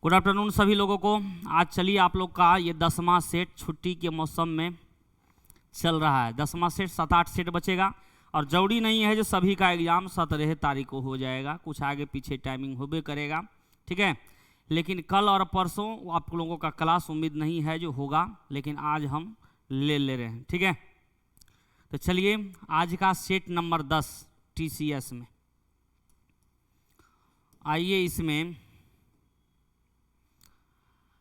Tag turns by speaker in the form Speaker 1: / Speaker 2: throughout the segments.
Speaker 1: Good afternoon सभी लोगों को। आज चलिए आप लोग का ये 10वां सेट छुट्टी के मौसम में चल रहा है। 10वां सेट 7-8 सेट बचेगा और जरूरी नहीं है जो सभी का एग्जाम 17 तारीख को हो जाएगा, कुछ आगे पीछे टाइमिंग होबे करेगा, ठीक है। लेकिन कल और परसों आप लोगों का क्लास उम्मीद नहीं है जो होगा, लेकिन आज हम ले रहे हैं, ठीक है। तो चलिए आज का सेट नंबर 10 TCS में आइए। इसमें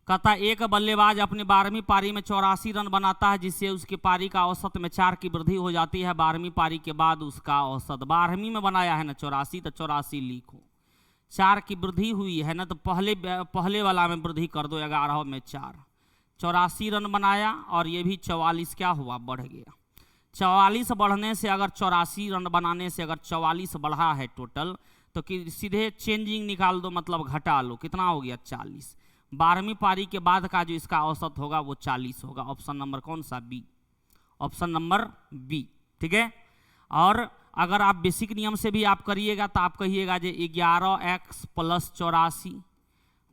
Speaker 1: कहता एक बल्लेबाज अपनी 12वीं पारी में 84 रन बनाता है, जिससे उसकी पारी का औसत में 4 की वृद्धि हो जाती है। 12वीं पारी के बाद उसका औसत 12वीं में बनाया है ना 84, तो 84 लिखो। 4 की वृद्धि हुई है ना, तो पहले वाला में वृद्धि कर दो, 11 में 4। 84 रन बनाया और ये भी 44 क्या हुआ, बढ़ गया। 44 बढ़ने से अगर 84 रन बनाने से अगर 44 बढ़ा है टोटल, तो कि सीधे चेंजिंग निकाल दो, मतलब घटा लो, कितना हो गया 40। 12वीं पारी के बाद का जो इसका औसत होगा वो 40 होगा। ऑप्शन नंबर कौन सा, बी। ऑप्शन नंबर बी, ठीक है। और अगर आप बेसिक नियम से भी आप करिएगा तो आप कहिएगा जो 11x + 84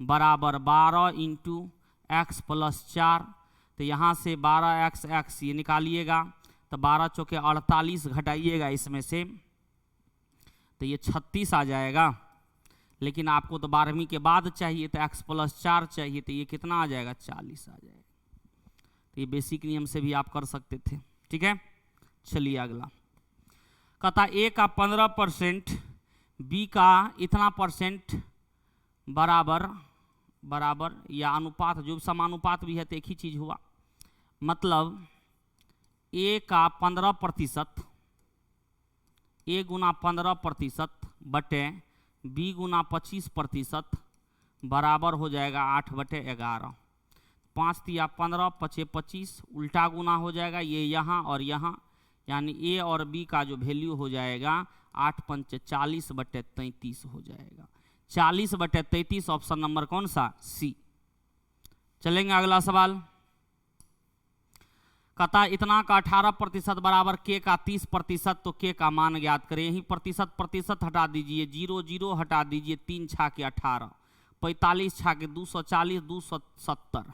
Speaker 1: बराबर 12 × x + 4। तो यहाँ से 12x ये निकालिएगा तो 12 चौके 48 घटाइएगा इसमें से तो ये 36 आ जाएगा। लेकिन आपको तो 12वीं के बाद चाहिए तो x + 4 चाहिए, तो ये कितना आ जाएगा, 40 आ जाएगा। तो ये बेसिक नियम से भी आप कर सकते थे, ठीक है। चलिए अगला कहता A का 15%, B का इतना % बराबर या अनुपात, जो समानुपात भी है तो एक ही चीज़ हुआ। मतलब A का 15%, A × 15% बटे B × 25% बराबर हो जाएगा 8/11। 5 × 15 = 25, उल्टा गुना हो जाएगा ये यहाँ और यहाँ, यानी A और B का जो वैल्यू हो जाएगा 8 × 5 = 40/33 हो जाएगा। 40/33 ऑप्शन नंबर कौन सा, सी। चलेंगे अगला सवाल। कहता इतना का 18% बराबर K का 30%, तो K का मान ज्ञात करें। यही प्रतिशत हटा दीजिए, 0 0 हटा दीजिए, 3 × 18, 45 × 240, 270।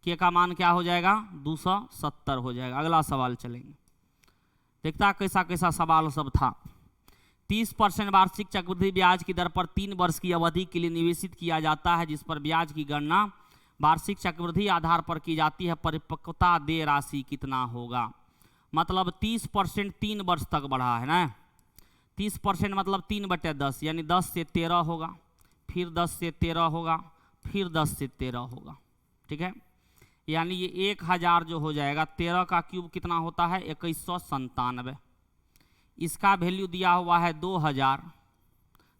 Speaker 1: K का मान क्या हो जाएगा, 270 हो जाएगा। अगला सवाल चलेंगे, देखता कैसा कैसा सवाल सब था। 30% वार्षिक चक्रवृद्धि ब्याज की दर पर 3 वर्ष की अवधि के लिए निवेशित किया जाता है, जिस पर ब्याज की गणना वार्षिक चक्रवृद्धि आधार पर की जाती है। परिपक्वता देय राशि कितना होगा। मतलब 30% 3 वर्ष तक बढ़ा है ना। 30% मतलब 3/10, यानी 10 से 13 होगा, फिर 10 से 13 होगा, फिर 10 से 13 होगा, ठीक है। यानी ये 1000 जो हो जाएगा, 13 का क्यूब कितना होता है, 2197। इसका वैल्यू दिया हुआ है 2000,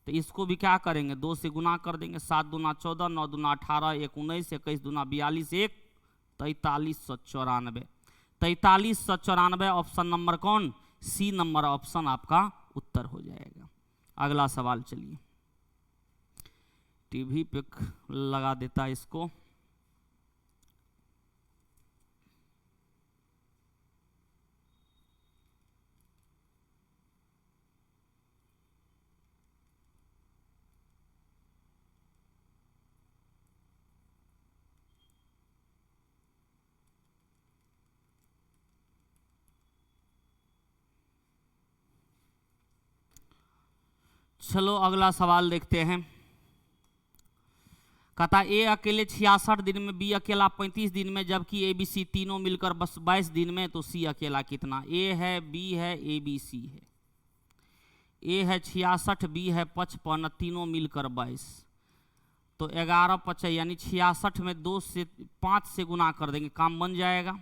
Speaker 1: तो इसको भी क्या करेंगे, 2 से गुना कर देंगे। 7 दूना 14, 9 दूना 18, 1 19, 21 दूना 42, 1 4394। 4394 ऑप्शन नंबर कौन, सी नंबर ऑप्शन आपका उत्तर हो जाएगा। अगला सवाल चलिए, टीवी पे लगा देता इसको। चलो अगला सवाल देखते हैं। कहता A अकेले 66 दिन में, B अकेला 35 दिन में, जबकि ABC तीनों मिलकर बस 22 दिन में, तो C अकेला कितना। A है, B है, ABC है। A है 66, B है 55, तीनों मिलकर 22, तो 11 5 यानी 66 में 2 से 5 से गुना कर देंगे, काम बन जाएगा।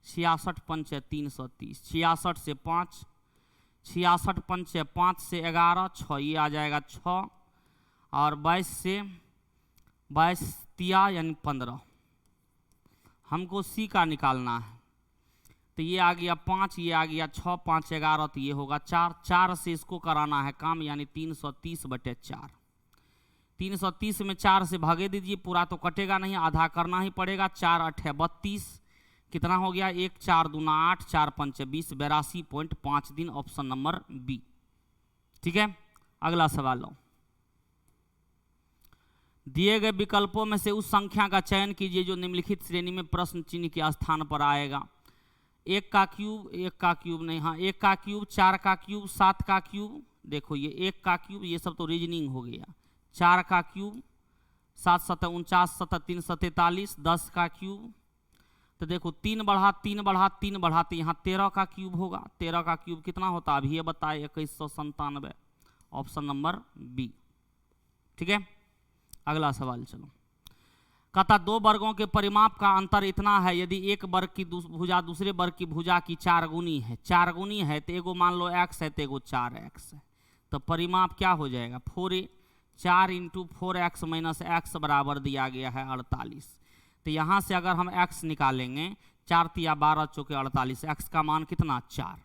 Speaker 1: 66 5 330, 66 से 5, 66 5 5 से 11, 6 ये आ जाएगा 6, और 22 से 22 तिया यानी 15। हमको C का निकालना है, तो ये आ गया 5, ये आ गया 6, 5 11, तो ये होगा 4। 4 से इसको कराना है काम, यानी 330/4। 330 में 4 से भागे दीजिए, पूरा तो कटेगा नहीं, आधा करना ही पड़ेगा। 4 8 32, कितना हो गया, 1 4 दूना 8, 4 5 20, 82.5 दिन ऑप्शन नंबर बी, ठीक है। अगला सवाल लो। दिए गए विकल्पों में से उस संख्या का चयन कीजिए जो निम्नलिखित श्रेणी में प्रश्न चिन्ह के स्थान पर आएगा। 1 का क्यूब नहीं, हाँ 1 का क्यूब, 4 का क्यूब, 7 का क्यूब। देखो ये 1 का क्यूब, ये सब तो रीजनिंग हो गया। 4 का क्यूब, 7 7 49, 7 3 43, 10 का क्यूब। तो देखो 3 बढ़ा 3 बढ़ा 3 बढ़ा, तो यहाँ 13 का क्यूब होगा। 13 का क्यूब कितना होता है अभी ये बताए, 2197। Option number B. ठीक है, अगला सवाल चलो। कहता 2 वर्गों के परिमाप का अंतर इतना है, यदि एक वर्ग की भुजा दूसरे वर्ग की भुजा की 4 गुनी है। 4 गुनी है तो एगो मान लो x है तो एगो 4x है, तो परिमाप क्या हो जाएगा 4a। 4 × 4x माइनस x बराबर दिया गया है 48। तो यहाँ से अगर हम x निकालेंगे, 4 तिया 12 चौके 48, x का मान कितना 4।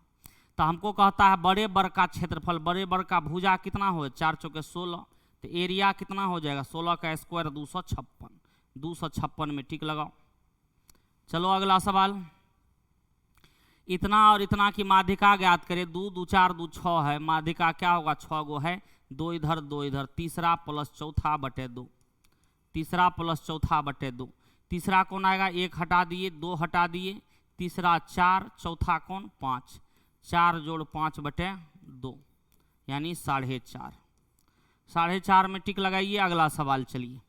Speaker 1: तो हमको कहता है बड़े वर्ग का क्षेत्रफल, बड़े वर्ग का भुजा कितना हो, 4 चौके 16, तो एरिया कितना हो जाएगा 16 का स्क्वायर 256। 256 में टिक लगाओ। चलो अगला सवाल। इतना और इतना की माध्यिका ज्ञात करें। 2 2 4 2 6 है, माध्यिका क्या होगा 6 गो है, 2 इधर 2 इधर, तीसरा प्लस चौथा बटे 2, तीसरा प्लस चौथा बटे 2। तीसरा कौन आएगा, 1 हटा दिए, 2 हटा दिए, तीसरा 4, चौथा कौन 5, 4 जोड़ 5 बटे 2 यानी 4.5। 4.5 में टिक लगाइए। अगला सवाल चलिए।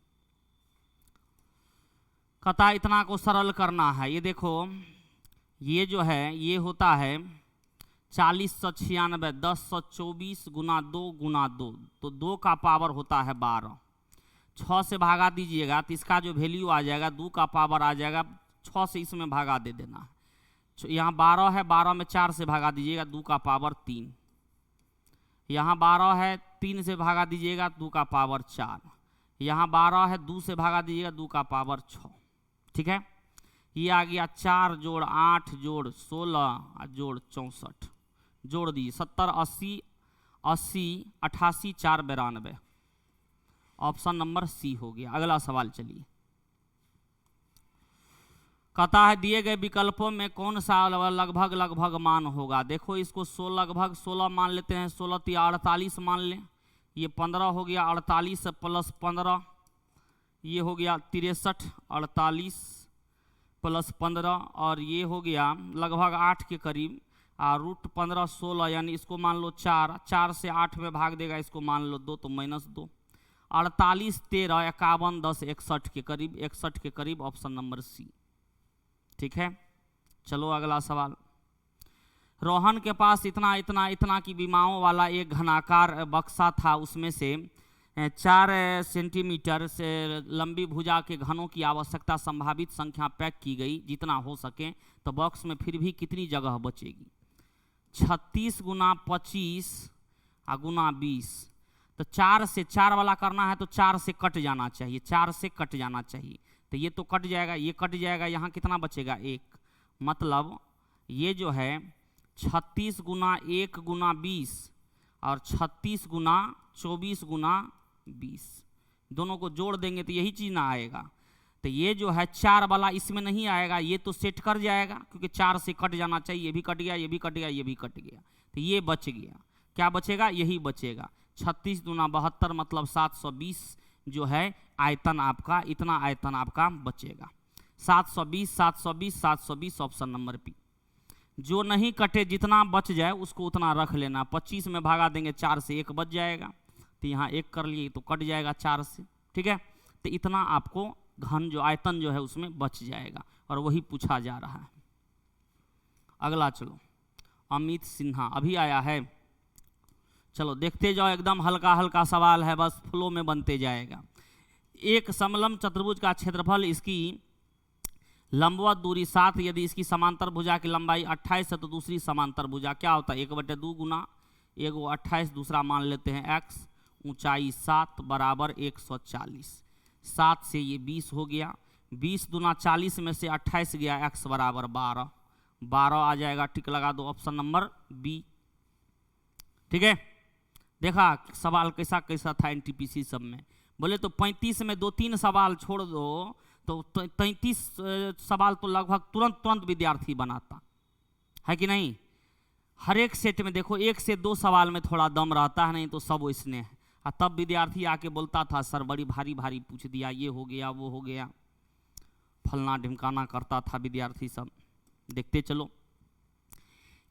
Speaker 1: कहता इतना को सरल करना है। ये देखो ये जो है ये होता है 4096, 1024 गुना 2 गुना 2, तो 2 का पावर होता है 12। 6 से भागा दीजिएगा तो इसका जो वैल्यू आ जाएगा 2 का पावर आ जाएगा, 6 से इसमें भागा दे देना है। यहाँ 12 है, 12 में 4 से भागा दीजिएगा 2 का पावर 3। यहाँ 12 है, 3 से भागा दीजिएगा 2 का पावर 4। यहाँ 12 है, 2 से भागा दीजिएगा 2 का पावर 6। ठीक है, ये आ गया 4 जोड़ 8 जोड़ 16 जोड़ 64, जोड़ दीजिए 70 80 80 88 4 92। ऑप्शन नंबर सी हो गया। अगला सवाल चलिए। कहता है दिए गए विकल्पों में कौन सा लगभग लगभग मान होगा। देखो इसको 16 लगभग 16 मान लेते हैं, 16 तिया 48 मान लें, ये 15 हो गया, 48 प्लस 15 ये हो गया 63, 48 प्लस 15 और ये हो गया लगभग 8 के करीब, रूट 15 16 यानी इसको मान लो 4, 4 से 8 में भाग देगा, इसको मान लो 2 तो -2। 48 13 51 10 61 के करीब, 61 के करीब। Option number C. ठीक है, चलो अगला सवाल। रोहन के पास इतना इतना इतना की विमाओं वाला एक घनाकार बक्सा था, उसमें से 4 सेंटीमीटर से लंबी भुजा के घनों की आवश्यकता संभावित संख्या पैक की गई जितना हो सके, तो बॉक्स में फिर भी कितनी जगह बचेगी। 36 गुना 25 गुना 20, तो 4 से 4 वाला करना है तो 4 से कट जाना चाहिए, 4 से कट जाना चाहिए, तो ये तो कट जाएगा, ये कट जाएगा, यहाँ कितना बचेगा 1। मतलब ये जो है 36 गुना 1 गुना 20 और 36 गुना 24 गुना 20, दोनों को जोड़ देंगे तो यही चीज़ ना आएगा। तो ये जो है 4 वाला इसमें नहीं आएगा, ये तो सेट कर जाएगा क्योंकि 4 से कट जाना चाहिए। ये भी कट गया, ये भी कट गया, ये भी कट गया, तो ये बच गया। क्या बचेगा, यही बचेगा। 36 दूना 72 मतलब 720 जो है आयतन आपका, इतना आयतन आपका बचेगा। 720 720 720 ऑप्शन नंबर बी। जो नहीं कटे जितना बच जाए उसको उतना रख लेना। 25 में भागा देंगे 4 से 1 बच जाएगा, तो यहाँ 1 कर लिए तो कट जाएगा 4 से। ठीक है, तो इतना आपको घन जो आयतन जो है उसमें बच जाएगा और वही पूछा जा रहा है। अगला चलो, अमित सिन्हा अभी आया है, चलो देखते जाओ, एकदम हल्का हल्का सवाल है, बस फ्लो में बनते जाएगा। एक समलंब चतुर्भुज का क्षेत्रफल इसकी लंबवत दूरी 7, यदि इसकी समांतर भुजा की लंबाई 28 है तो दूसरी समांतर भुजा क्या होता है 1/2 गुना, एगो 28 दूसरा मान लेते हैं x, ऊंचाई 7 बराबर 140। 7 से ये 20 हो गया, 20 दूना 40 में से 28 गया, x बराबर 12, 12 आ जाएगा। टिक लगा दो, ऑप्शन नंबर बी। ठीक है, देखा सवाल कैसा कैसा था एनटीपीसी सब में। बोले तो 35 में 2-3 सवाल छोड़ दो तो 33 सवाल तो लगभग तुरंत विद्यार्थी बनाता है कि नहीं। हर एक सेट में देखो 1 से 2 सवाल में थोड़ा दम रहता है, नहीं तो सब इसने है। और तब विद्यार्थी आके बोलता था सर बड़ी भारी भारी पूछ दिया, ये हो गया वो हो गया, फलना ढिमकाना करता था विद्यार्थी सब। देखते चलो,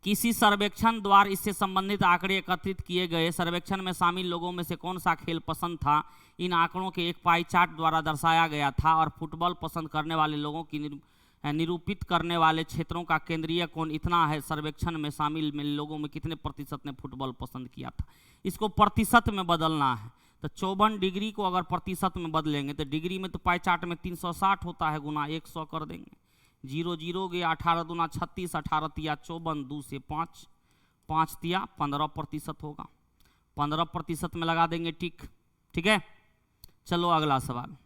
Speaker 1: किसी सर्वेक्षण द्वारा इससे संबंधित आंकड़े एकत्रित किए गए। सर्वेक्षण में शामिल लोगों में से कौन सा खेल पसंद था, इन आंकड़ों के एक पाई चार्ट द्वारा दर्शाया गया था। और फुटबॉल पसंद करने वाले लोगों की निरूपित करने वाले क्षेत्रों का केंद्रीय कोण इतना है। सर्वेक्षण में शामिल लोगों में कितने प्रतिशत ने फुटबॉल पसंद किया था। इसको प्रतिशत में बदलना है, तो 54 डिग्री को अगर प्रतिशत में बदलेंगे तो डिग्री में तो पाई चार्ट में 360 होता है, गुना 100 कर देंगे। 0 0 गया, 18 दूना 36, 18 तिया 54, 2 से 5, 5 तिया 15% होगा। 15% में लगा देंगे टिक। ठीक है, चलो अगला सवाल।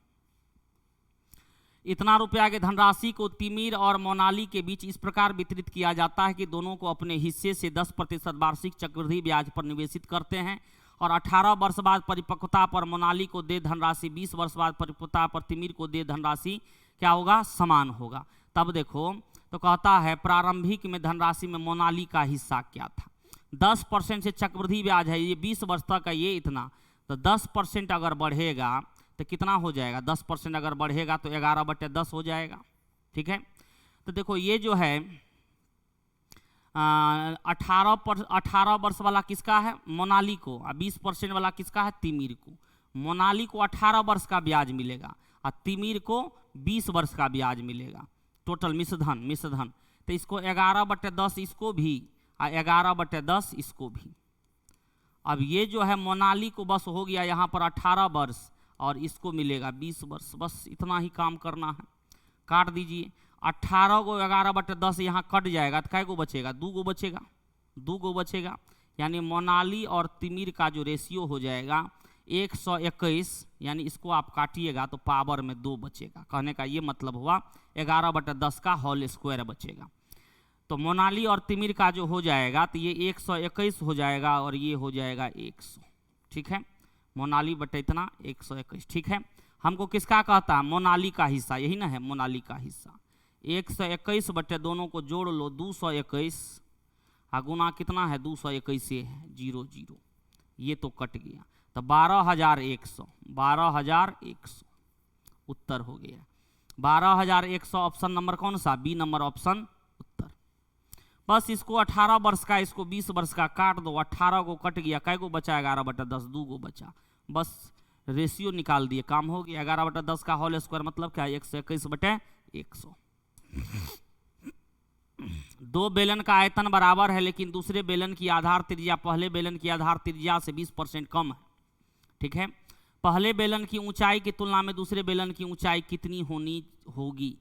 Speaker 1: इतना रुपया के धनराशि को तिमिर और मोनाली के बीच इस प्रकार वितरित किया जाता है कि दोनों को अपने हिस्से से 10% वार्षिक चक्रवृद्धि ब्याज पर निवेशित करते हैं और 18 वर्ष बाद परिपक्वता पर मोनाली को दे धनराशि, 20 वर्ष बाद परिपक्वता पर तिमिर को दे धनराशि क्या होगा, समान होगा। तब देखो तो कहता है प्रारंभिक में धनराशि में मोनाली का हिस्सा क्या था। 10% से चक्रवृद्धि ब्याज है, ये 20 वर्ष तक है, ये इतना, तो 10% अगर बढ़ेगा तो कितना हो जाएगा, 10% अगर बढ़ेगा तो 11/10 हो जाएगा। ठीक है, तो देखो ये जो है 18 वर्ष वाला किसका है, मोनाली को, और 20% वाला किसका है, तिमिर को। मोनाली को 18 वर्ष का ब्याज मिलेगा और तिमिर को 20 वर्ष का ब्याज मिलेगा, टोटल मिश्रधन। तो इसको 11/10 इसको भी और 11/10 इसको भी। अब ये जो है मोनाली को बस हो गया यहाँ पर 18 वर्ष और इसको मिलेगा 20 वर्ष, बस इतना ही काम करना है। काट दीजिए, 18 को 11/10 यहाँ कट जाएगा तो कै गो बचेगा, 2 गो बचेगा, 2 गो बचेगा। यानी मोनाली और तिमिर का जो रेशियो हो जाएगा 121, यानी इसको आप काटिएगा तो पावर में 2 बचेगा। कहने का ये मतलब हुआ 11/10 का होल स्क्वायर बचेगा। तो मोनाली और तिमिर का जो हो जाएगा तो ये 121 हो जाएगा और ये हो जाएगा 100। ठीक है, मोनाली बटे इतना 121। ठीक है, हमको किसका कहता है, मोनाली का हिस्सा, यही ना है मोनाली का हिस्सा। 121 बटे दोनों को जोड़ लो 221, गुना कितना है 221 से है 0 0, ये तो कट गया, तो 12,100, 12,100 उत्तर हो गया। 12,100 ऑप्शन नंबर कौन सा, बी नंबर ऑप्शन उत्तर। बस इसको 18 वर्ष का, इसको 20 वर्ष का काट दो, 18 को कट गया, कै गो बचा, 11/10, 2 गो बचा, बस रेशियो निकाल दिए, काम हो गया। 11/10 का होल स्क्वायर मतलब क्या, 121/100। 2 बेलन का आयतन बराबर है, लेकिन दूसरे बेलन की आधार त्रिज्या पहले बेलन की आधार त्रिज्या से 20% कम है। ठीक है, पहले बेलन की ऊंचाई की तुलना में दूसरे बेलन की ऊंचाई कितनी होगी।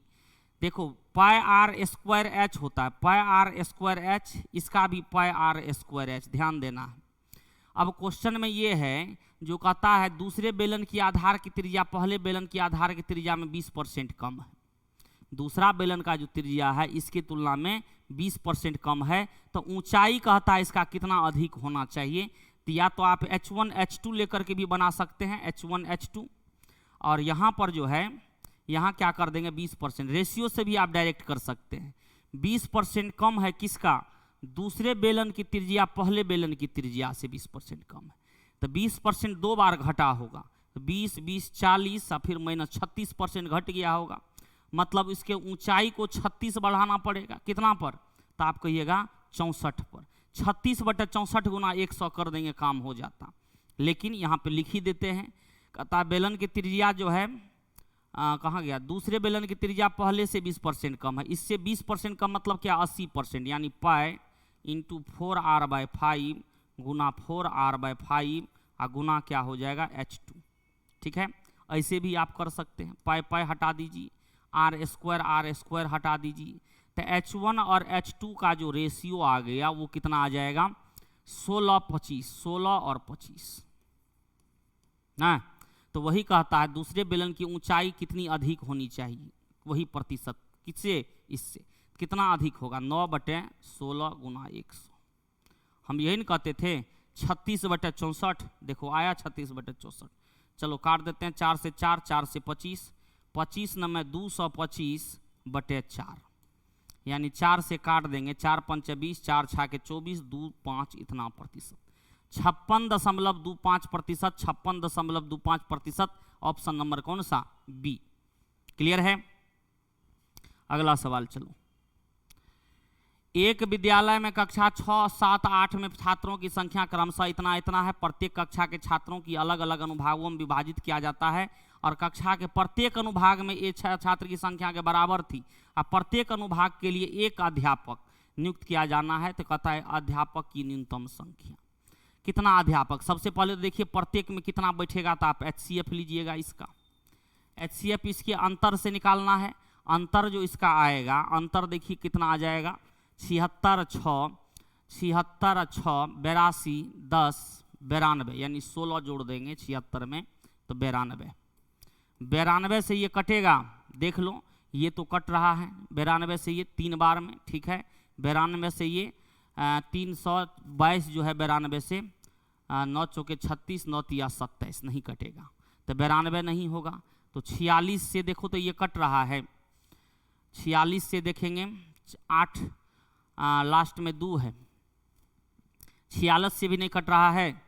Speaker 1: देखो पाई आर स्क्वायर एच होता है, पाई आर स्क्वायर एच, इसका भी पाई आर स्क्वायर एच, ध्यान देना है। अब क्वेश्चन में ये है जो कहता है दूसरे बेलन की आधार की त्रिज्या पहले बेलन की आधार की त्रिज्या में 20% कम है। दूसरा बेलन का जो त्रिज्या है इसकी तुलना में 20% कम है, तो ऊंचाई कहता है इसका कितना अधिक होना चाहिए। तो या तो आप H1 H2 लेकर के भी बना सकते हैं, H1 H2, और यहाँ पर जो है यहाँ क्या कर देंगे 20%, रेशियो से भी आप डायरेक्ट कर सकते हैं। 20% कम है किसका, दूसरे बेलन की त्रिज्या पहले बेलन की त्रिज्या से 20% कम है, तो 20% 2 बार घटा होगा, तो 20 20 40 और फिर -36% घट गया होगा, मतलब इसके ऊंचाई को 36 बढ़ाना पड़ेगा। कितना पर, तो आप कहिएगा 64 पर। 36/64 गुना 100 कर देंगे, काम हो जाता। लेकिन यहाँ पे लिख ही देते हैं, कहता बेलन की त्रिज्या जो है कहाँ गया, दूसरे बेलन की त्रिज्या पहले से 20% कम है। इससे 20% कम मतलब क्या, 80%, यानी पाई इंटू 4r/5 गुना 4r/5 और गुना क्या हो जाएगा H2। ठीक है, ऐसे भी आप कर सकते हैं, पाई पाई हटा दीजिए, r स्क्वायर हटा दीजिए, तो H1 और H2 का जो रेशियो आ गया वो कितना आ जाएगा, 16-25, 16 और 25 ना। तो वही कहता है दूसरे बेलन की ऊंचाई कितनी अधिक होनी चाहिए, वही प्रतिशत, किससे, इससे कितना अधिक होगा, 9/16 गुना 100। हम यही न कहते थे 36/64, देखो आया 36/64। चलो काट देते हैं, 4 से 4, 4 से 25, 25 में 225/4, यानी 4 से काट देंगे, 4 × 5 = 20, 4 × 6 = 24, 2 5 इतना प्रतिशत। 56.25%, 56.25%। ऑप्शन नंबर कौन सा? बी। क्लियर है? अगला सवाल चलो। एक विद्यालय में कक्षा 6, 7, 8 में छात्रों की संख्या क्रमशः इतना इतना है। प्रत्येक कक्षा के छात्रों की अलग अलग अनुभागों में विभाजित किया जाता है और कक्षा के प्रत्येक अनुभाग में एक छात्र की संख्या के बराबर थी। अब प्रत्येक अनुभाग के लिए एक अध्यापक नियुक्त किया जाना है, तो कहता है अध्यापक की न्यूनतम संख्या। कितना अध्यापक? सबसे पहले तो देखिए प्रत्येक में कितना बैठेगा, तो आप HCF लीजिएगा। इसका HCF इसके अंतर से निकालना है। अंतर जो इसका आएगा, अंतर देखिए कितना आ जाएगा, 76, 82, 10, 92, यानी 16 जोड़ देंगे 76 में तो 92। 92 से ये कटेगा, देख लो ये तो कट रहा है। 92 से ये 3 बार में, ठीक है। 92 से ये 322 जो है 92 से 9 चौके 36, 9 तिया 27, नहीं कटेगा तो 92 नहीं होगा। तो 46 से देखो तो ये कट रहा है। 46 से देखेंगे 8 लास्ट में 2 है। 46 से भी नहीं कट रहा है।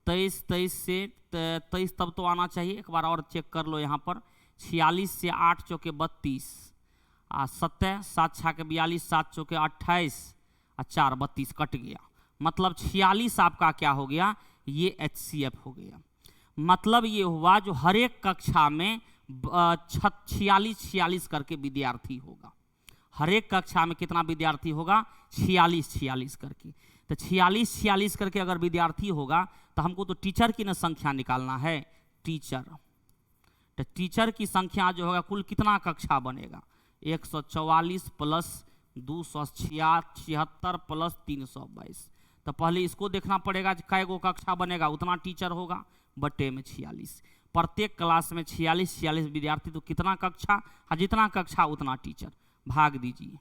Speaker 1: 23 से 23 तब तो आना चाहिए। एक बार और चेक कर लो यहाँ पर। 46 से 8 चौके 32, 7 7 6 के 42, 7 चौके 28 और 4 32 कट गया। मतलब 46 आपका क्या हो गया? ये HCF हो गया। मतलब ये हुआ जो हर एक कक्षा में 46 करके विद्यार्थी होगा। हर एक कक्षा में कितना विद्यार्थी होगा? 46 करके। तो 46 करके अगर विद्यार्थी होगा तो हमको तो टीचर की ना संख्या निकालना है। टीचर, तो टीचर की संख्या जो होगा कुल कितना कक्षा बनेगा? 144 प्लस 276 प्लस 322। तो पहले इसको देखना पड़ेगा कि कै गो कक्षा बनेगा, उतना टीचर होगा बटे में 46। प्रत्येक क्लास में 46 विद्यार्थी, तो कितना कक्षा? जितना कक्षा उतना टीचर। भाग दीजिए।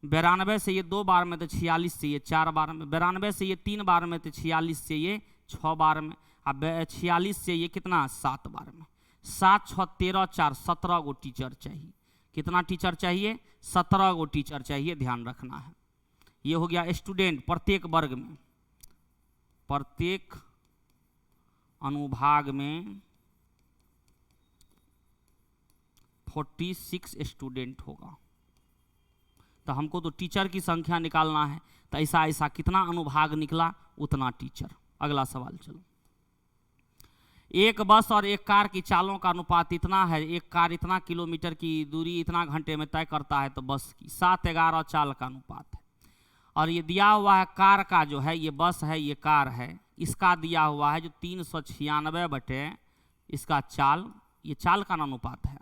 Speaker 1: 92 से ये 2 बार में, तो 46 से ये 4 बार में। 92 से ये 3 बार में, तो 46 से ये 6 बार में। अब 46 से ये कितना? 7 बार में। 7 6 13 4 17 गो टीचर चाहिए। कितना टीचर चाहिए? 17 गो टीचर चाहिए, ध्यान रखना है। ये हो गया स्टूडेंट प्रत्येक वर्ग में। प्रत्येक अनुभाग में 46 स्टूडेंट होगा। तो हमको तो टीचर की संख्या निकालना है। तो ऐसा ऐसा कितना अनुभाग निकला उतना टीचर। अगला सवाल चलो। एक बस और एक कार की चालों का अनुपात इतना है। एक कार इतना किलोमीटर की दूरी इतना घंटे में तय करता है, तो बस की 7-11 चाल का अनुपात है। और ये दिया हुआ है कार का जो है, ये बस है, ये कार है, इसका दिया हुआ है जो 396 बटे इसका चाल, ये चाल का अनुपात है।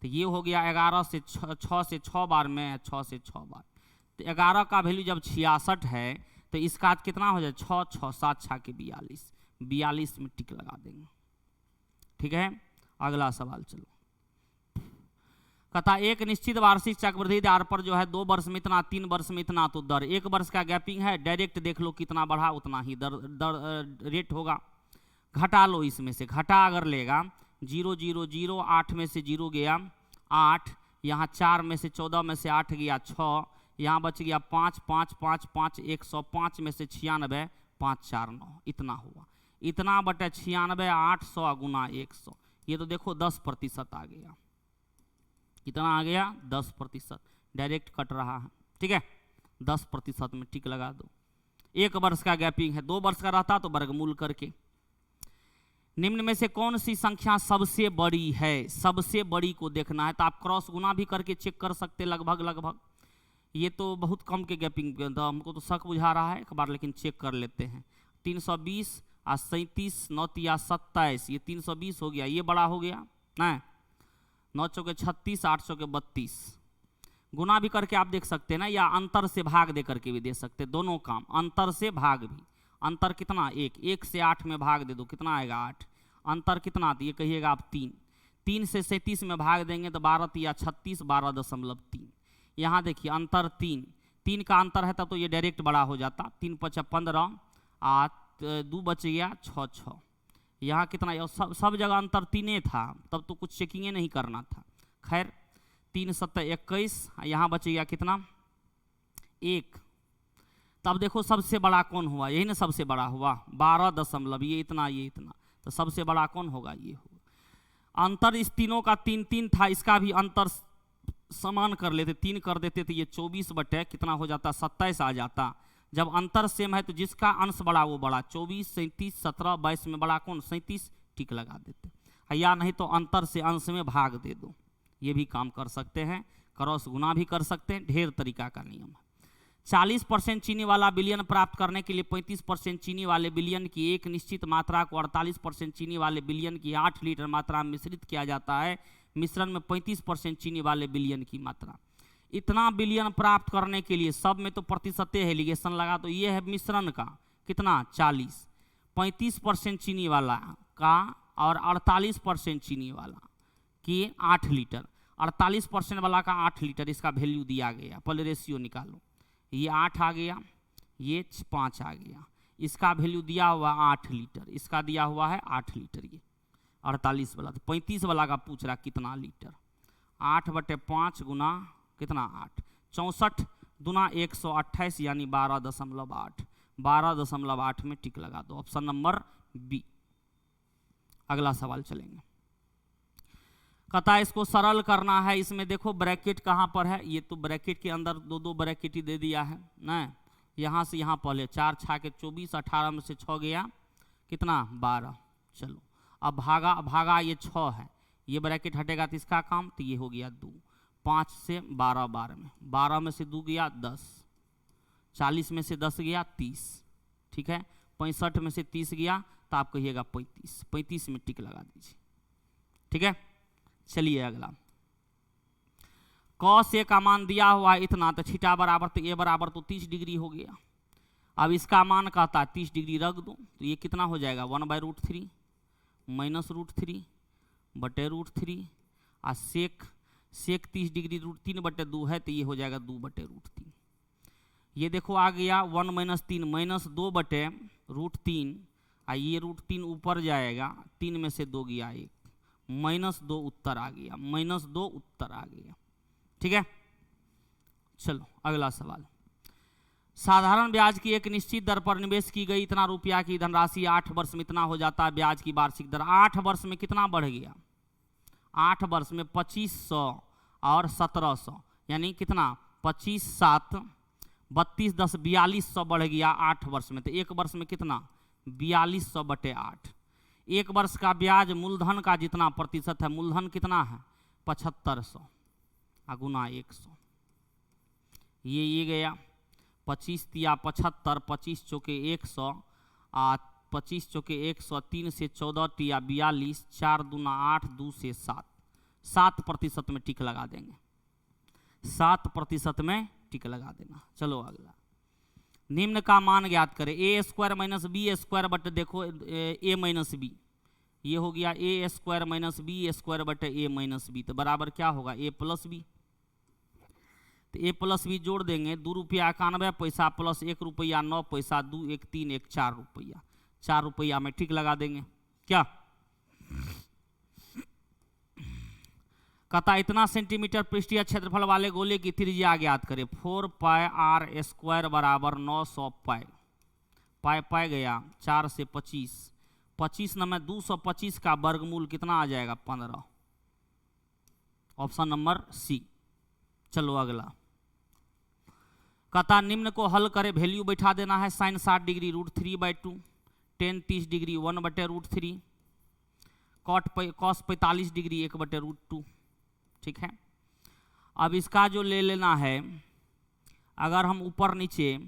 Speaker 1: तो ये हो गया 11 से 6 से 6 बार में, 6 से 6 बार। तो 11 का वैल्यू जब 66 है तो इसका कितना हो जाए? 6 6 7 6 के 42, 42 में टिक लगा देंगे। ठीक है। अगला सवाल चलो। कहता एक निश्चित वार्षिक चक्रवृद्धि दर पर जो है 2 वर्ष में इतना, 3 वर्ष में इतना, तो दर 1 वर्ष का गैपिंग है। डायरेक्ट देख लो कितना बढ़ा उतना ही दर रेट होगा। घटा लो इसमें से। घटा अगर लेगा 0 0 0, 8 में से 0 गया 8, यहाँ 4 में से 14 में से 8 गया 6, यहाँ बच गया 5 5 5 5, 105 में से 96, 5 4 9, इतना हुआ। इतना बटे 96, 800 गुना 100। ये तो देखो 10% आ गया। कितना आ गया? 10%। डायरेक्ट कट रहा है। ठीक है। 10% में टिक लगा दो। 1 वर्ष का गैपिंग है। 2 वर्ष का रहता तो वर्गमूल करके। निम्न में से कौन सी संख्या सबसे बड़ी है? सबसे बड़ी को देखना है तो आप क्रॉस गुना भी करके चेक कर सकते लगभग। ये तो बहुत कम के गैपिंग, तो हमको तो शक बुझा रहा है एक बार, लेकिन चेक कर लेते हैं। 320 और 37, 9 तिया 27, ये 320 हो गया। ये बड़ा हो गया ना। 9 चौके 36, 8 चौके 32। गुना भी करके आप देख सकते हैं ना, या अंतर से भाग दे करके भी दे सकते। दोनों काम, अंतर से भाग भी। अंतर कितना? 1 से 8 में भाग दे दो, कितना आएगा? 8। अंतर कितना? तो ये कहिएगा आप 3। 3 से 37 में भाग देंगे तो 12 तिया 36, 12.3। यहाँ देखिए अंतर 3 का अंतर है, तब तो ये डायरेक्ट बड़ा हो जाता। 3 5 15, 2 बच गया 6 6। यहाँ कितना? सब जगह अंतर 3 था, तब तो कुछ चेकिंग नहीं करना था। खैर 3 7 21, यहाँ बच गया कितना? 1। तब देखो सबसे बड़ा कौन हुआ, यही ना सबसे बड़ा हुआ 12 ये इतना तो सबसे बड़ा कौन होगा, ये होगा। अंतर इस तीनों का 3 था, इसका भी अंतर समान कर लेते, 3 कर देते तो ये 24 बटे कितना हो जाता, 27 आ जाता। जब अंतर सेम है तो जिसका अंश बड़ा वो बड़ा, 24 37 17 22 में बड़ा कौन 37, टिक लगा देते। या नहीं तो अंतर से अंश में भाग दे दो, ये भी काम कर सकते हैं, क्रॉस गुना भी कर सकते हैं, ढेर तरीका का नियम है। 40% चीनी वाला बिलियन प्राप्त करने के लिए 35% चीनी वाले बिलियन की एक निश्चित मात्रा को 48% चीनी वाले बिलियन की 8 लीटर मात्रा में मिश्रित किया जाता है। मिश्रण में 35% चीनी वाले बिलियन की मात्रा। इतना बिलियन प्राप्त करने के लिए सब में तो प्रतिशत है, लिगेशन लगा तो ये है मिश्रण का कितना 40, 35% चीनी वाला का और 48% चीनी वाला की 8 लीटर। 48% वाला का 8 लीटर, इसका वैल्यू दिया गया, पहले रेशियो निकालो। ये 8 आ गया, ये 5 आ गया, इसका वैल्यू दिया हुआ 8 लीटर, इसका दिया हुआ है 8 लीटर। ये 48 वाला, तो 35 वाला का पूछ रहा कितना लीटर, 8/5 गुना कितना 8, 64 दुना 128 यानी 12.8, 12.8 में टिक लगा दो, ऑप्शन नंबर बी। अगला सवाल चलेंगे। कहता है इसको सरल करना है, इसमें देखो ब्रैकेट कहाँ पर है, ये तो ब्रैकेट के अंदर दो ब्रैकेट ही दे दिया है ना, यहाँ से यहाँ पहले 4 6 के 24, 18 में से 6 गया कितना 12। चलो अब भागा ये 6 है, ये ब्रैकेट हटेगा तो इसका काम, तो ये हो गया 2, 5 से 12 12 में, 12 में से 2 गया 10, 40 में से 10 गया 30, ठीक है, 65 में से 30 गया तो आप कहिएगा 35, 35 में टिक लगा दीजिए, ठीक है। चलिए अगला, cos A का मान दिया हुआ इतना, तो थीटा बराबर तो A बराबर तो 30 डिग्री हो गया। अब इसका मान कहता है 30 डिग्री रख दो, तो ये कितना हो जाएगा 1/√3 माइनस √3 बटे √3, और सेक 30 डिग्री √3/2 है, तो ये हो जाएगा 2/√3। ये देखो आ गया 1 - 3 -2/√3, और ये √3 ऊपर जाएगा, 3 में से 2 गया 1, -2 उत्तर आ गया, -2 उत्तर आ गया, ठीक है। चलो अगला सवाल। साधारण ब्याज की एक निश्चित दर पर निवेश की गई इतना रुपया की धनराशि 8 वर्ष में इतना हो जाता है ब्याज की वार्षिक दर। 8 वर्ष में कितना बढ़ गया, 8 वर्ष में 2500 और 1700 यानी कितना 25 7 32 10 4200 बढ़ गया 8 वर्ष में। तो एक वर्ष में कितना 4200/8। एक वर्ष का ब्याज मूलधन का जितना प्रतिशत है, मूलधन कितना है 7500 गुना 100, ये गया 25 तिया 75, 25 चौके 100, 25 चौके 100, 3 से 14 तिया 42, 4 दूना 8, 2 से 7, 7% में टिक लगा देंगे, 7% में टिक लगा देना। चलो अगला, निम्न का मान ज्ञात करें। a² - b² बटे देखो a - b, ये हो गया a² - b² बटे a - b, तो बराबर क्या होगा a + b। तो a + b जोड़ देंगे, 2 रुपया 91 पैसा प्लस 1 रुपया 9 पैसा, 2 1 3 1 4 रुपया, 4 रुपया में टिक लगा देंगे। क्या कहता इतना सेंटीमीटर पृष्ठीय क्षेत्रफल वाले गोले की त्रिज्या ज्ञात करें। 4πr² बराबर 900 पाई गया 4 से 25, 25 में 225 का वर्गमूल कितना आ जाएगा 15, ऑप्शन नंबर सी। चलो अगला, कहता निम्न को हल करे, वैल्यू बैठा देना है। sin 60 degree √3/2, tan 30 degree 1/√3, cos 45 degree 1/√2, ठीक है। अब इसका जो ले लेना है, अगर हम ऊपर नीचे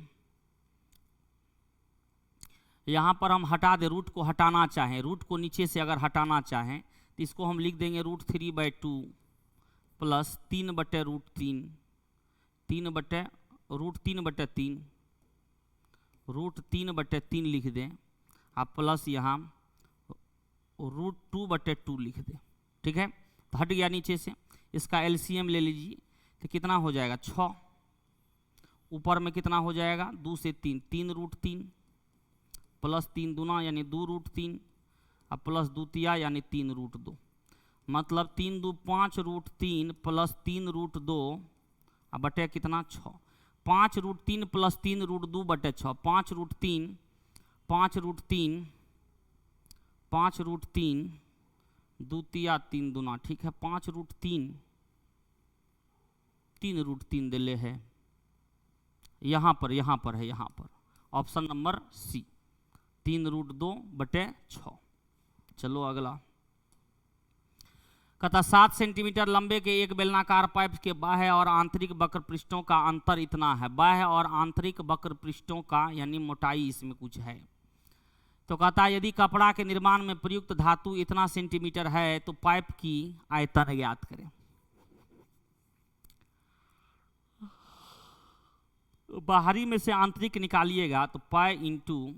Speaker 1: यहाँ पर हम हटा दे, रूट को हटाना चाहें, रूट को नीचे से अगर हटाना चाहें तो इसको हम लिख देंगे √3/2 प्लस 3/√3, 3/√3/3, √3/3 लिख दें, आप प्लस यहाँ √2/2 लिख दें, ठीक है। तो हट गया नीचे से, इसका एलसीएम ले लीजिए तो कितना हो जाएगा 6, ऊपर में कितना हो जाएगा 2 से 3, 3√3 प्लस 3 दूना यानी 2√3 और प्लस 2 तिया यानी 3√2, मतलब 3 2 5 √3 प्लस 3√2 और बटे कितना 6। 5√3 + 3√2/6, 5√3 2 3 दूना, ठीक है, 5√3 3√3 दिले है, यहाँ पर है, यहाँ पर ऑप्शन नंबर सी 3√2/6। चलो अगला कहता 7 सेंटीमीटर लंबे के एक बेलनाकार पाइप के बाह्य और आंतरिक वक्र पृष्ठों का अंतर इतना है। बाह्य और आंतरिक वक्र पृष्ठों का यानी मोटाई इसमें कुछ है। तो कहता है यदि कपड़ा के निर्माण में प्रयुक्त धातु इतना सेंटीमीटर है तो पाइप की आयतन ज्ञात करें। बाहरी में से आंतरिक निकालिएगा तो पाई इंटू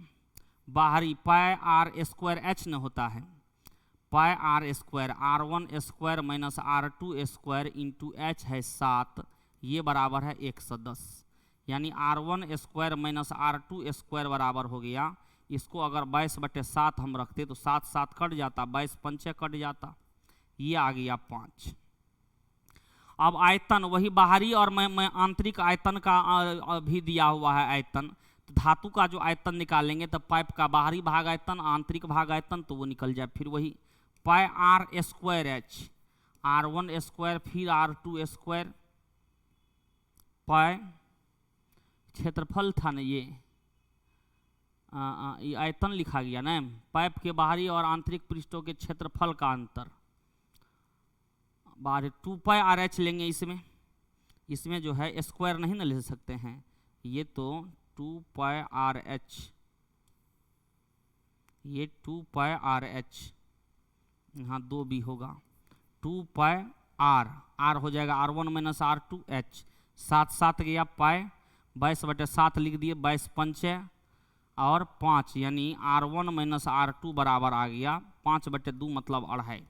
Speaker 1: बाहरी पाई r² h न होता है, पाई r² r1² minus r2² into h है 7, ये बराबर है 110, यानी r1² माइनस r2² बराबर हो गया। इसको अगर 22/7 हम रखते तो 7 7 कट जाता, 22 पंचे कट जाता, ये आ गया 5। अब आयतन वही बाहरी और मैं आंतरिक आयतन का भी दिया हुआ है आयतन, तो धातु का जो आयतन निकालेंगे तो पाइप का बाहरी भाग आयतन आंतरिक भाग आयतन तो वो निकल जाए। फिर वही पाई r² r1² फिर r2² पाई क्षेत्रफल था ना, ये आयतन लिखा गया ना, पाइप के बाहरी और आंतरिक पृष्ठों के क्षेत्रफल का अंतर बाहर 2 पाई RH लेंगे। इसमें जो है स्क्वायर नहीं ना ले सकते हैं, ये तो 2 पाई RH, ये 2 पाई RH, यहाँ 2 भी होगा, 2 पाई r हो जाएगा r1 माइनस r2h, 7 7 गया पाई, 22/7 लिख दिए, 22 पंचे और 5, यानी r1 माइनस r2 बराबर आ गया 5/2 मतलब 2.5,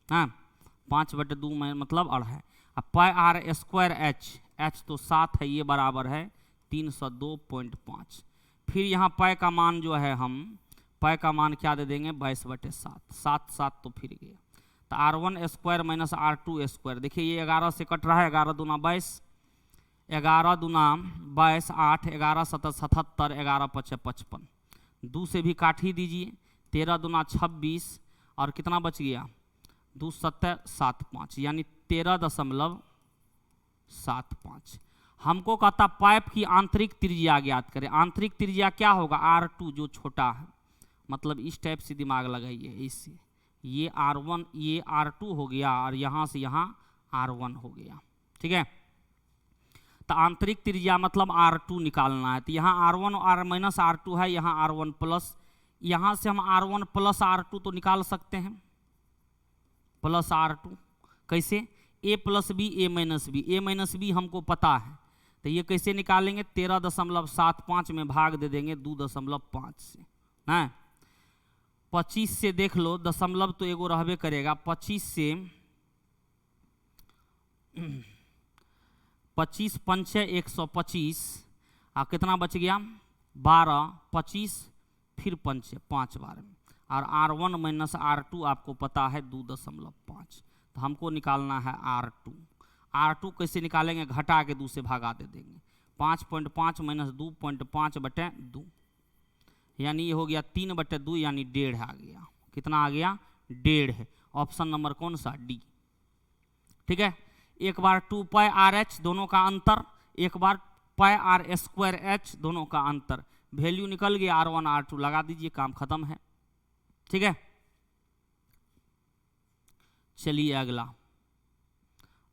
Speaker 1: हाँ 5/2 मतलब 2.5। अब पाई r² h तो 7 है, ये बराबर है 302.5। फिर यहाँ पाई का मान जो है हम पाई का मान क्या दे देंगे 22/7, 7 7 तो फिर गया, तो r1² माइनस r2², देखिए ये 11 से कट रहा है, 11 दूना 22, 11 दूना 22 8, 11 7 77, 11 5 55, 2 से भी काट ही दीजिए, 13 दूना 26 और कितना बच गया 2 7 7 5, यानी 13.75। हमको कहता पाइप की आंतरिक त्रिज्या ज्ञात करें। आंतरिक त्रिज्या क्या होगा r2 जो छोटा है, मतलब इस टाइप से दिमाग लगाइए, इससे ये r1 ये r2 हो गया और यहाँ से यहाँ r1 हो गया, ठीक है। तो आंतरिक त्रिज्या मतलब r2 निकालना है, तो यहाँ r1 r माइनस r2 है, यहाँ r1 प्लस, यहाँ से हम r1 प्लस r2 तो निकाल सकते हैं, प्लस r2 कैसे, a plus B a minus B हमको पता है, तो ये कैसे निकालेंगे 13.75 में भाग दे देंगे 2.5 से ना, 25 से देख लो, दशमलव तो एगो रहबे करेगा, 25 से 25 पंचे 125 और कितना बच गया 12, 25 फिर पंचे 5 बार में, और r1 माइनस r2 आपको पता है 2.5, तो हमको निकालना है r2 कैसे निकालेंगे, घटा के 2 से भागा दे देंगे, 5.5 माइनस 2.5/2, यानी ये हो गया 3/2, यानी 1.5 आ गया, कितना आ गया 1.5। ऑप्शन नंबर कौन सा डी, ठीक है। एक बार 2 पाई RH दोनों का अंतर, एक बार पाई r² दोनों का अंतर, वैल्यू निकल गया r1 r2 लगा दीजिए, काम खत्म है, ठीक है। चलिए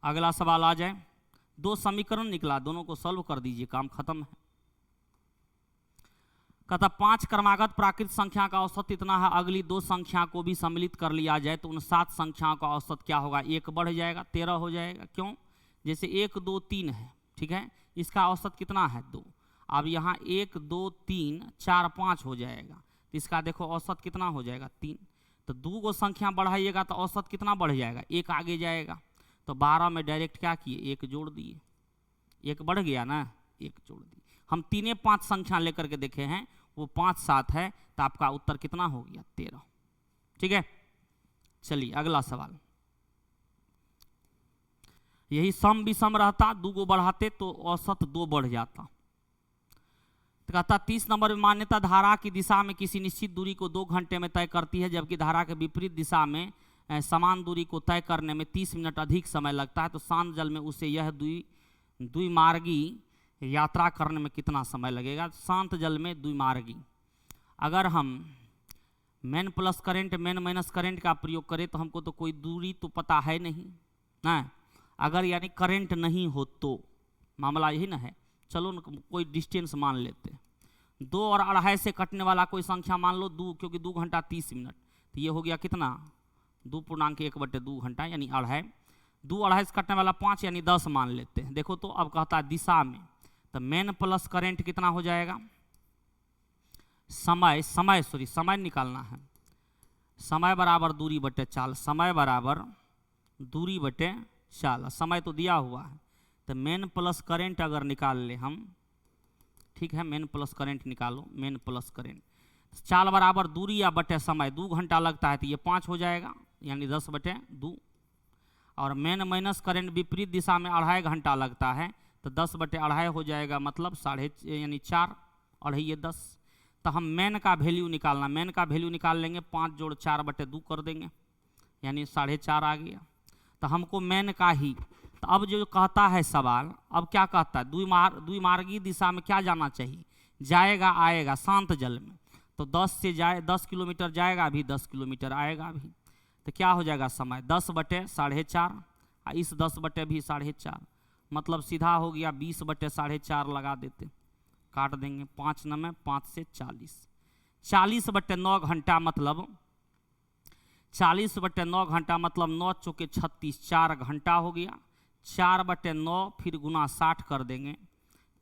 Speaker 1: अगला सवाल आ जाए। 2 समीकरण निकला, दोनों को सॉल्व कर दीजिए, काम खत्म है। कहता 5 क्रमागत प्राकृत संख्या का औसत इतना है, अगली 2 संख्या को भी सम्मिलित कर लिया जाए तो उन 7 संख्याओं का औसत क्या होगा, 1 बढ़ जाएगा 13 हो जाएगा। क्यों, जैसे 1 2 3 है, ठीक है, इसका औसत कितना है 2, अब यहाँ 1 2 3 4 5 हो जाएगा, तो इसका देखो औसत कितना हो जाएगा 3, तो 2 को संख्या बढ़ाइएगा तो औसत कितना बढ़ जाएगा 1 आगे जाएगा, तो 12 में डायरेक्ट क्या किए 1 जोड़ दिए, 1 बढ़ गया ना, 1 जोड़ दिए। हम 3 5 संख्या लेकर के देखे हैं, वो 5 7 है, तो आपका उत्तर कितना हो गया 13, ठीक है। चलिए अगला सवाल, यही सम विषम रहता, 2 को बढ़ाते तो औसत 2 बढ़ जाता। तो कहता 30 नंबर में मान्यता धारा की दिशा में किसी निश्चित दूरी को 2 घंटे में तय करती है, जबकि धारा के विपरीत दिशा में समान दूरी को तय करने में 30 मिनट अधिक समय लगता है। तो शांत जल में उसे यह द्विमार्गी यात्रा करने में कितना समय लगेगा? शांत जल में द्विमार्गी, अगर हम main plus current main minus current का प्रयोग करें तो हमको तो कोई दूरी तो पता है नहीं ना, अगर यानी करंट नहीं हो तो मामला यही ना है। चलो न कोई डिस्टेंस मान लेते, 2 और 2.5 से कटने वाला कोई संख्या मान लो 2, क्योंकि 2 घंटा 30 मिनट, तो ये हो गया कितना 2.1/2 घंटा यानी 2.5, 2.5 से कटने वाला 5 यानी 10 मान लेते हैं। देखो तो अब कहता है दिशा में, तो मेन प्लस करंट कितना हो जाएगा? समय निकालना है, समय बराबर दूरी बटे चाल, समय बराबर दूरी बटे चाल, समय तो दिया हुआ है, तो मेन प्लस करंट अगर निकाल ले हम, ठीक है, मेन प्लस करंट निकालो, मेन प्लस करंट, चाल बराबर दूरी या बटे समय, 2 घंटा लगता है तो ये 5 हो जाएगा यानी 10/2, और मेन माइनस करंट विपरीत दिशा में 2.5 घंटा लगता है तो 10/2.5 हो जाएगा, मतलब 4.5 यानी 4, 2.5 ये 10। तो हम मेन का वैल्यू निकालना, मेन का वैल्यू निकाल लेंगे, 5 जोड़ 4/2 कर देंगे यानी 4.5 आ गया। तो हमको मेन का ही, तो अब जो कहता है सवाल, अब क्या कहता है? द्विमार्गी दिशा में क्या जाना चाहिए? जाएगा आएगा शांत जल में, तो 10 किलोमीटर जाएगा भी, 10 किलोमीटर आएगा भी, तो क्या हो जाएगा समय 10/4.5, इस 10/4.5, मतलब सीधा हो गया 20/4.5 लगा देते, काट देंगे, 5 9 5 से 40, 40/9 घंटा, मतलब 40/9 घंटा मतलब 9 चौके 36, 4 घंटा हो गया। 4/9 फिर गुना 60 कर देंगे,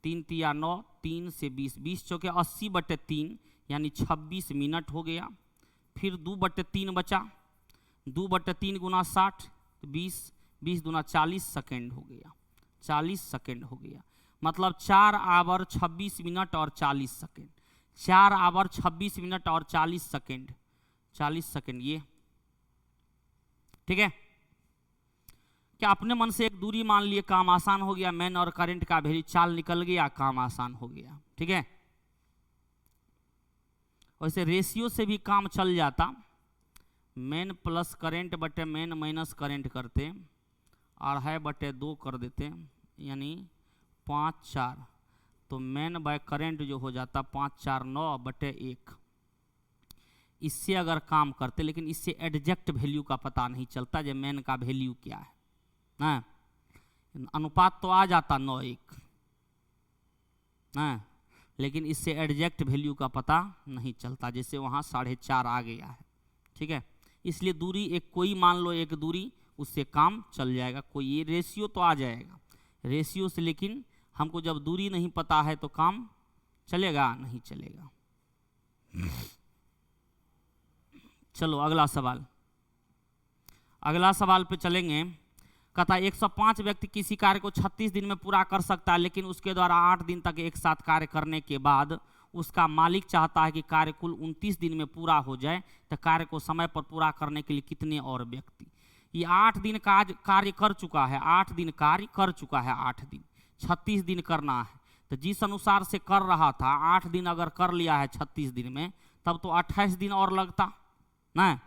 Speaker 1: 3 तिया 9, 3 से 20, 20 चौके 80/3 यानी 26 मिनट हो गया। फिर 2/3 बचा, 2/3 गुना 60 तो 20, 20 दूना 40 सेकेंड हो गया, 40 सेकेंड हो गया, मतलब 4 आवर 26 मिनट और 40 सेकेंड, 4 आवर 26 मिनट और 40 सेकेंड, 40 सेकेंड ये, ठीक है। क्या अपने मन से एक दूरी मान लिए, काम आसान हो गया, मेन और करंट का वैल्यू चाल निकल गया, काम आसान हो गया, ठीक है। वैसे रेशियो से भी काम चल जाता, मेन प्लस करंट बटे मेन माइनस करंट करते, 2.5/2 कर देते यानी 5/4, तो मेन बाय करंट जो हो जाता 5/4 9/1। इससे अगर काम करते, लेकिन इससे एडजेक्ट वैल्यू का पता नहीं चलता, जो मेन का वैल्यू क्या है ना, अनुपात तो आ जाता 9:1 ना, लेकिन इससे एडजेक्ट वैल्यू का पता नहीं चलता, जैसे वहाँ 4.5 आ गया है, ठीक है। इसलिए दूरी एक कोई मान लो, एक दूरी, उससे काम चल जाएगा, कोई ये रेशियो तो आ जाएगा, रेशियो से, लेकिन हमको जब दूरी नहीं पता है तो काम चलेगा नहीं चलेगा। चलो अगला सवाल, अगला सवाल पे चलेंगे। कहता 105 व्यक्ति किसी कार्य को 36 दिन में पूरा कर सकता है, लेकिन उसके द्वारा 8 दिन तक एक साथ कार्य करने के बाद उसका मालिक चाहता है कि कार्य कुल 29 दिन में पूरा हो जाए, तो कार्य को समय पर पूरा करने के लिए कितने और व्यक्ति? ये 8 दिन कार्य कर चुका है, 8 दिन कार्य कर चुका है, 8 दिन, 36 दिन करना है, तो जिस अनुसार से कर रहा था 8 दिन अगर कर लिया है 36 दिन में, तब तो 28 दिन और लगता ना,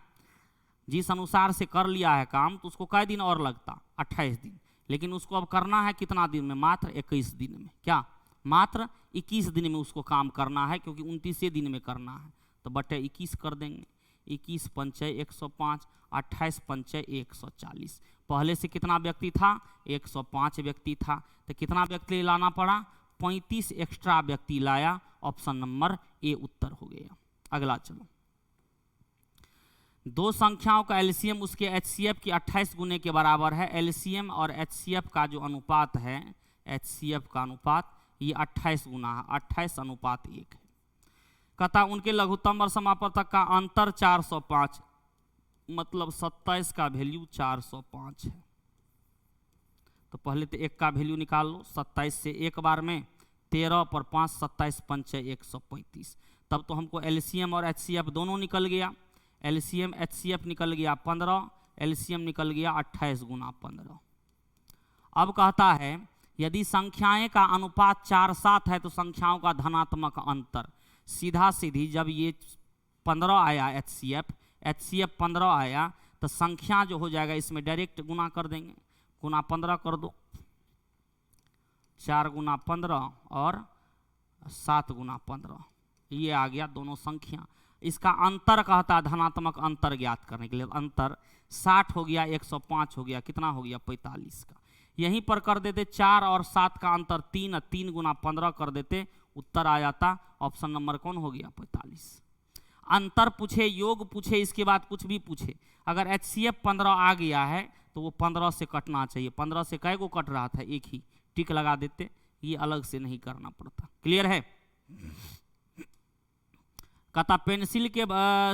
Speaker 1: जिस अनुसार से कर लिया है काम तो उसको कै दिन और लगता? 28 दिन, लेकिन उसको अब करना है कितना दिन में? मात्र 21 दिन में। क्या? मात्र 21 दिन में उसको काम करना है, क्योंकि 29 दिन में करना है, तो बटे 21 कर देंगे, 21 पंचे 105, 28 पंचे 140। पहले से कितना व्यक्ति था? 105 व्यक्ति था, तो कितना व्यक्ति लाना पड़ा? 35 एक्स्ट्रा व्यक्ति लाया, ऑप्शन नंबर ए उत्तर हो गया। अगला चलो, दो संख्याओं का एलसीएम उसके एचसीएफ की 28 गुने के बराबर है। एलसीएम और एचसीएफ का जो अनुपात है, एचसीएफ का अनुपात ये 28 गुना है, 28:1 है। कहता उनके लघुत्तम और समापवर्तक का अंतर 405, मतलब 27 का वैल्यू 405 है। तो पहले तो 1 का वैल्यू निकाल लो, 27 से एक बार में 13 पर 5, 27 पंचे 135, तब तो हमको एलसीएम और एचसीएफ दोनों निकल गया। एलसीएम एचसीएफ निकल गया 15, एलसीएम निकल गया 28 गुना 15। अब कहता है यदि संख्याएं का अनुपात 4-7 है तो संख्याओं का धनात्मक अंतर। सीधा सीधी जब ये 15 आया HCF 15 आया तो संख्या जो हो जाएगा इसमें डायरेक्ट गुना कर देंगे, गुना 15 कर दो, 4 गुना 15 और 7 गुना 15, ये आ गया दोनों संख्या। इसका अंतर कहता है धनात्मक अंतर ज्ञात करने के लिए। अंतर 60 हो गया, 105 हो गया, कितना हो गया 45 का। यहीं पर कर देते 4 और 7 का अंतर 3, 3 गुना 15 कर देते, उत्तर आ जाता ऑप्शन नंबर कौन हो गया 45। अंतर पूछे, योग पूछे, इसके बाद कुछ भी पूछे, अगर HCF 15 आ गया है तो वो 15 से कटना चाहिए। 15 से कै को कट रहा था, एक ही, टिक लगा देते, ये अलग से नहीं करना पड़ता। क्लियर है। कहता पेंसिल के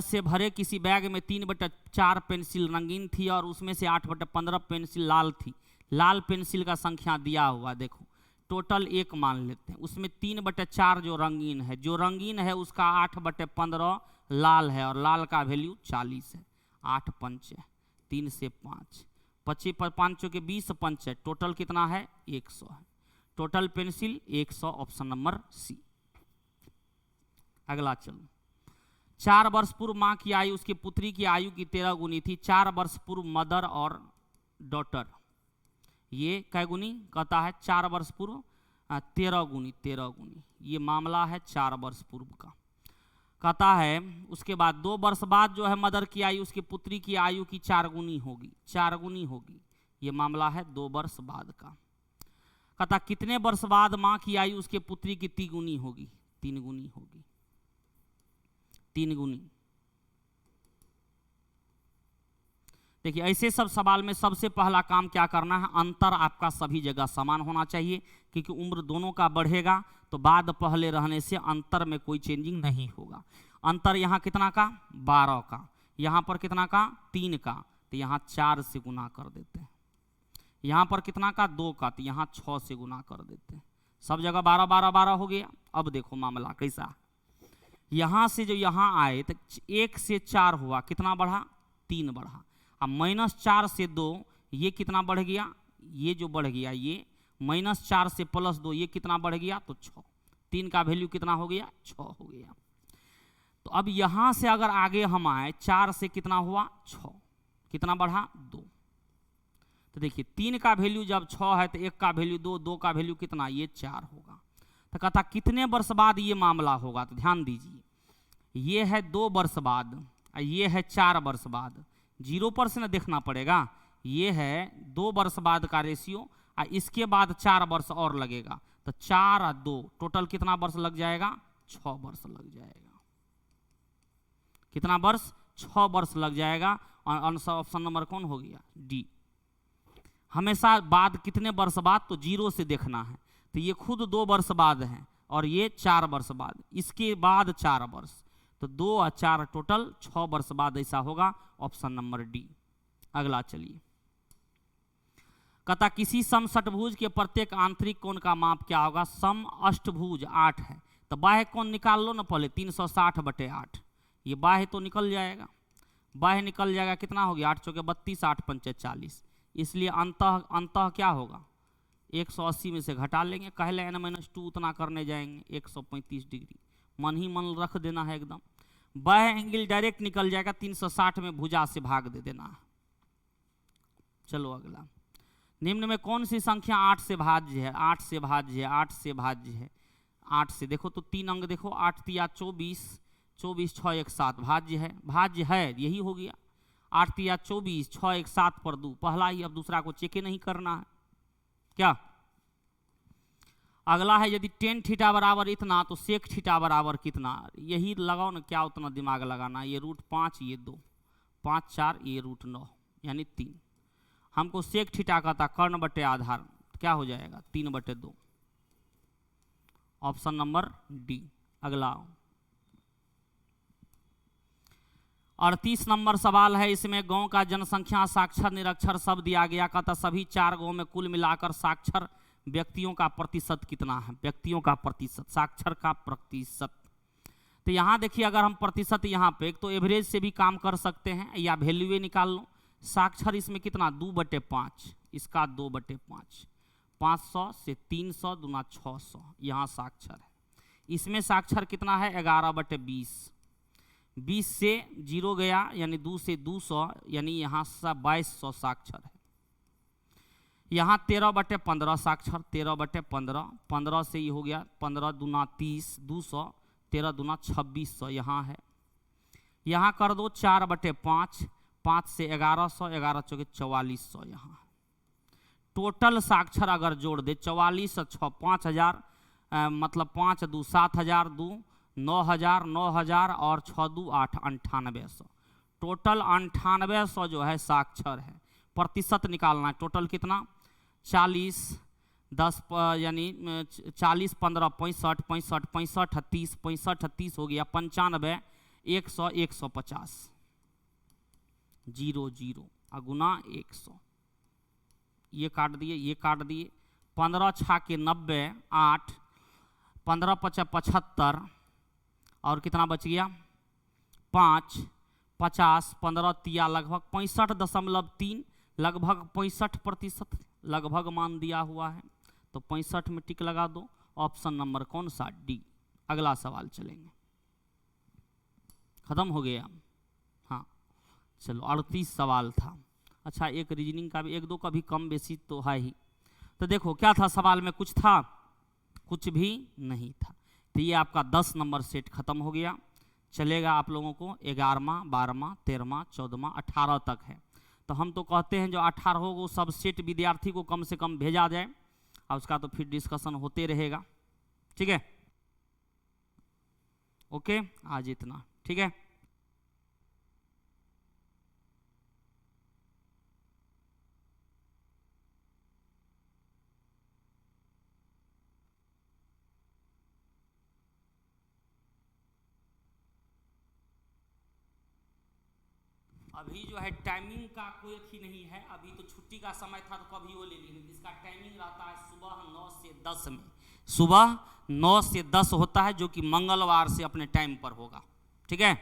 Speaker 1: से भरे किसी बैग में 3/4 पेंसिल रंगीन थी और उसमें से 8/15 पेंसिल लाल थी। लाल पेंसिल का संख्या दिया हुआ, देखो टोटल 1 मान लेते हैं, उसमें 3/4 जो रंगीन है, जो रंगीन है उसका 8/15 लाल है और लाल का वैल्यू 40 है। 8 पंच 3 से 5, 25 5 के 20 पंच है, टोटल कितना है 100 है। Total pencil 100, option number C. अगला चलो, 4 वर्ष पूर्व माँ की आयु उसकी पुत्री की आयु की 13 गुनी थी। 4 वर्ष पूर्व मदर और डॉटर, ये कै गुनी कहता है 4 वर्ष पूर्व 13 गुनी, 13 गुनी, ये मामला है 4 वर्ष पूर्व का। कहता है उसके बाद 2 वर्ष बाद जो है मदर की आयु उसकी पुत्री की आयु की 4 गुनी होगी, 4 गुनी होगी, ये मामला है 2 वर्ष बाद का। कहता कितने वर्ष बाद माँ की आयु उसके पुत्री की 3 गुनी होगी, 3 गुनी होगी, 3 गुनी। देखिए ऐसे सब सवाल में सबसे पहला काम क्या करना है, अंतर आपका सभी जगह समान होना चाहिए, क्योंकि उम्र दोनों का बढ़ेगा तो बाद पहले रहने से अंतर में कोई चेंजिंग नहीं होगा। अंतर यहाँ कितना का 12 का, यहाँ पर कितना का 3 का, तो यहाँ 4 से गुना कर देते हैं। यहाँ पर कितना का 2 का, तो यहाँ 6 से गुना कर देते हैं। सब जगह 12 12 12 हो गया। अब देखो मामला कैसा, यहाँ से जो यहाँ आए तो 1 से 4 हुआ, कितना बढ़ा 3 बढ़ा। अब -4 से 2, ये कितना बढ़ गया, ये जो बढ़ गया ये, -4 से +2 ये कितना बढ़ गया तो 6। 3 का वैल्यू कितना हो गया 6 हो गया। तो अब यहाँ से अगर आगे हम आए 4 से कितना हुआ 6, कितना बढ़ा 2। तो देखिए 3 का वैल्यू जब 6 है तो 1 का वैल्यू 2, 2 का वैल्यू कितना ये 4 होगा। तो कहता कितने वर्ष बाद ये मामला होगा, तो ध्यान दीजिए ये है 2 वर्ष बाद, ये है 4 वर्ष बाद, 0 पर से ना देखना पड़ेगा। ये है 2 वर्ष बाद का रेशियो, इसके बाद 4 वर्ष और लगेगा, तो 4 और 2 टोटल कितना वर्ष लग जाएगा 6 वर्ष लग जाएगा। कितना वर्ष 6 वर्ष लग जाएगा। और आंसर ऑप्शन नंबर कौन हो गया डी। हमेशा बाद कितने वर्ष बाद तो 0 से देखना है, तो ये खुद 2 वर्ष बाद है और ये 4 वर्ष बाद, इसके बाद 4 वर्ष, तो 2 और 4 टोटल 6 वर्ष बाद ऐसा होगा, ऑप्शन नंबर डी। अगला चलिए, कहता किसी समषटभुज के प्रत्येक आंतरिक कोण का माप क्या होगा। सम अष्टभुज 8 है तो बाह्य कोण निकाल लो ना पहले, 360/8, ये बाह्य तो निकल जाएगा, बाह्य निकल जाएगा, कितना हो गया 8 चौके 32, 8 पंचे 40, इसलिए अंतः क्या होगा 180 में से घटा लेंगे, कहले n-2 उतना करने जाएंगे 135 डिग्री, मन ही मन रख देना है एकदम। बाह्य एंगल डायरेक्ट निकल जाएगा, 360 में भुजा से भाग दे देना है। चलो अगला, निम्न में कौन सी संख्या 8 से भाज्य है, 8 से भाज्य है, 8 से भाज्य है। 8 से देखो तो 3 अंक देखो, 8 तिया 24, 24 6 1 7 भाज्य है, भाज्य है यही हो गया। 8 तिया 24, 6 1 7 पर 2 पहला ही, अब दूसरा को चेक नहीं करना है क्या। अगला है यदि tan थीटा बराबर इतना तो sec थीटा बराबर कितना, यही लगाओ ना, क्या उतना दिमाग लगाना। ये √5 ये 2, 5 4 ये √9 यानी 3। हमको sec थीटा कहता कर्ण बटे आधार, क्या हो जाएगा 3/2, ऑप्शन नंबर डी। अगला 38 नंबर सवाल है, इसमें गांव का जनसंख्या साक्षर निरक्षर सब दिया गया। कहता सभी 4 गांव में कुल मिलाकर साक्षर व्यक्तियों का प्रतिशत कितना है, व्यक्तियों का प्रतिशत, साक्षर का प्रतिशत। तो यहाँ देखिए अगर हम प्रतिशत यहाँ पे तो एवरेज से भी काम कर सकते हैं या वैल्यूए निकाल लो। साक्षर इसमें कितना 2/5, इसका 2/5, 500 से 300 दूना 600, यहाँ साक्षर है। इसमें साक्षर कितना है 11/20, 20 से 0 गया यानी 2 से 200, यानी यहाँ 2200 साक्षर है। यहाँ 13/15 साक्षर, 13/15, 15 से ये हो गया 15 दूना 30, 200, 13 दूना 2600 यहाँ है। यहाँ कर दो 4/5, 5 से 1100, 11 चौके 4400 यहाँ। टोटल साक्षर अगर जोड़ दे 44 6 5000, मतलब 5 2 7000, 2 9000, 9000 और 6 2 8 9800। टोटल 9800 जो है साक्षर है। प्रतिशत निकालना है, टोटल कितना 40 10 यानी 40 15 65 65 65 30 65 30 हो गया 95 100 150 0 0 अगुना 100, ये काट दिए ये काट दिए। 15 6 के 90, 8 15 5 75 और कितना बच गया 5 50, 15 तिया लगभग 65.3, लगभग 65% लगभग मान दिया हुआ है। तो 65 में टिक लगा दो। ऑप्शन नंबर कौन सा डी। अगला सवाल चलेंगे, खत्म हो गया। हाँ चलो 38 सवाल था। अच्छा एक रीजनिंग का भी 1-2 का भी कम बेसी तो है ही। तो देखो क्या था सवाल में, कुछ था कुछ भी नहीं था। तो ये आपका 10 नंबर सेट खत्म हो गया। चलेगा आप लोगों को 11वां 12वां 13वां 14वां 18 तक है। तो हम तो कहते हैं जो 18 हो वो सब सेट विद्यार्थी को कम से कम भेजा जाए, और उसका तो फिर डिस्कशन होते रहेगा। ठीक है, ओके आज इतना। ठीक है, अभी जो है टाइमिंग का कोई अथी नहीं है। अभी तो छुट्टी का समय था तो कभी वो ले ली। इसका टाइमिंग रहता है सुबह 9 से 10 में, सुबह 9 से 10 होता है, जो कि मंगलवार से अपने टाइम पर होगा। ठीक है।